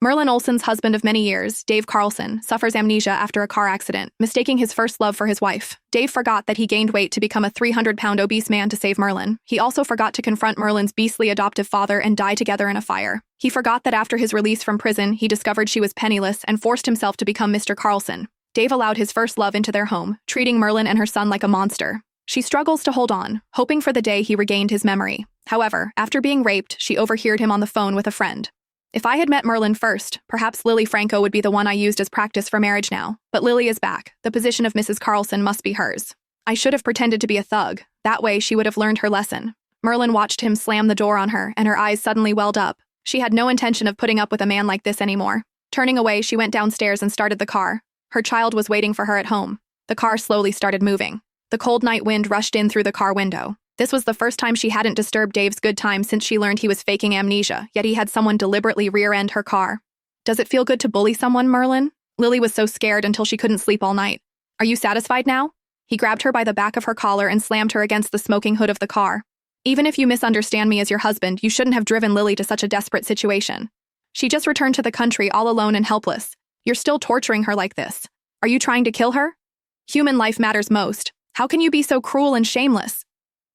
Merlin Olsen's husband of many years, Dave Carlson, suffers amnesia after a car accident, mistaking his first love for his wife. Dave forgot that he gained weight to become a 300-pound obese man to save Merlin. He also forgot to confront Merlin's beastly adoptive father and die together in a fire. He forgot that after his release from prison, he discovered she was penniless and forced himself to become Mr. Carlson. Dave allowed his first love into their home, treating Merlin and her son like a monster. She struggles to hold on, hoping for the day he regained his memory. However, after being raped, she overheard him on the phone with a friend. If I had met Merlin first, perhaps Lily Franco would be the one I used as practice for marriage now. But Lily is back. The position of Mrs. Carlson must be hers. I should have pretended to be a thug. That way she would have learned her lesson. Merlin watched him slam the door on her, and her eyes suddenly welled up. She had no intention of putting up with a man like this anymore. Turning away, she went downstairs and started the car. Her child was waiting for her at home. The car slowly started moving. The cold night wind rushed in through the car window. This was the first time she hadn't disturbed Dave's good time since she learned he was faking amnesia, yet he had someone deliberately rear-end her car. Does it feel good to bully someone, Merlin? Lily was so scared until she couldn't sleep all night. Are you satisfied now? He grabbed her by the back of her collar and slammed her against the smoking hood of the car. Even if you misunderstand me as your husband, you shouldn't have driven Lily to such a desperate situation. She just returned to the country all alone and helpless. You're still torturing her like this. Are you trying to kill her? Human life matters most. How can you be so cruel and shameless?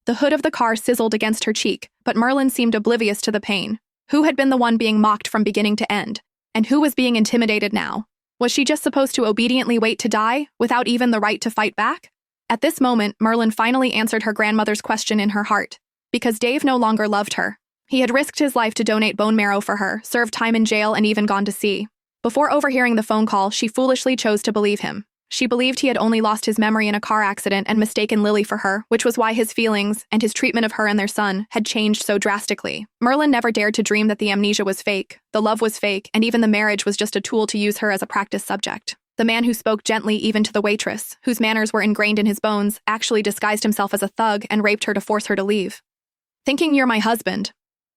The hood of the car sizzled against her cheek, but Merlin seemed oblivious to the pain. Who had been the one being mocked from beginning to end? And who was being intimidated now? Was she just supposed to obediently wait to die, without even the right to fight back? At this moment, Merlin finally answered her grandmother's question in her heart. Because Dave no longer loved her. He had risked his life to donate bone marrow for her, served time in jail, and even gone to sea. Before overhearing the phone call, she foolishly chose to believe him. She believed he had only lost his memory in a car accident and mistaken Lily for her, which was why his feelings, and his treatment of her and their son, had changed so drastically. Merlin never dared to dream that the amnesia was fake, the love was fake, and even the marriage was just a tool to use her as a practice subject. The man who spoke gently even to the waitress, whose manners were ingrained in his bones, actually disguised himself as a thug and raped her to force her to leave. Thinking you're my husband.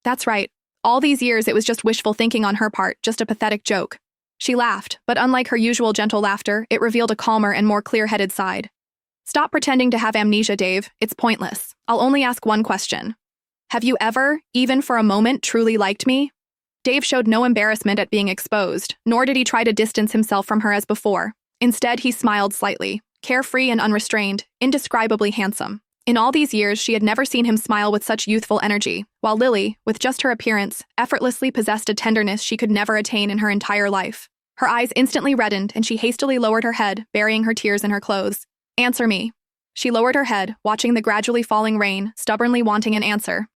That's right. All these years it was just wishful thinking on her part, just a pathetic joke. She laughed, but unlike her usual gentle laughter, it revealed a calmer and more clear-headed side. Stop pretending to have amnesia, Dave. It's pointless. I'll only ask one question. Have you ever, even for a moment, truly liked me? Dave showed no embarrassment at being exposed, nor did he try to distance himself from her as before. Instead, he smiled slightly, carefree and unrestrained, indescribably handsome. In all these years, she had never seen him smile with such youthful energy, while Lily, with just her appearance, effortlessly possessed a tenderness she could never attain in her entire life. Her eyes instantly reddened, and she hastily lowered her head, burying her tears in her clothes. Answer me. She lowered her head, watching the gradually falling rain, stubbornly wanting an answer.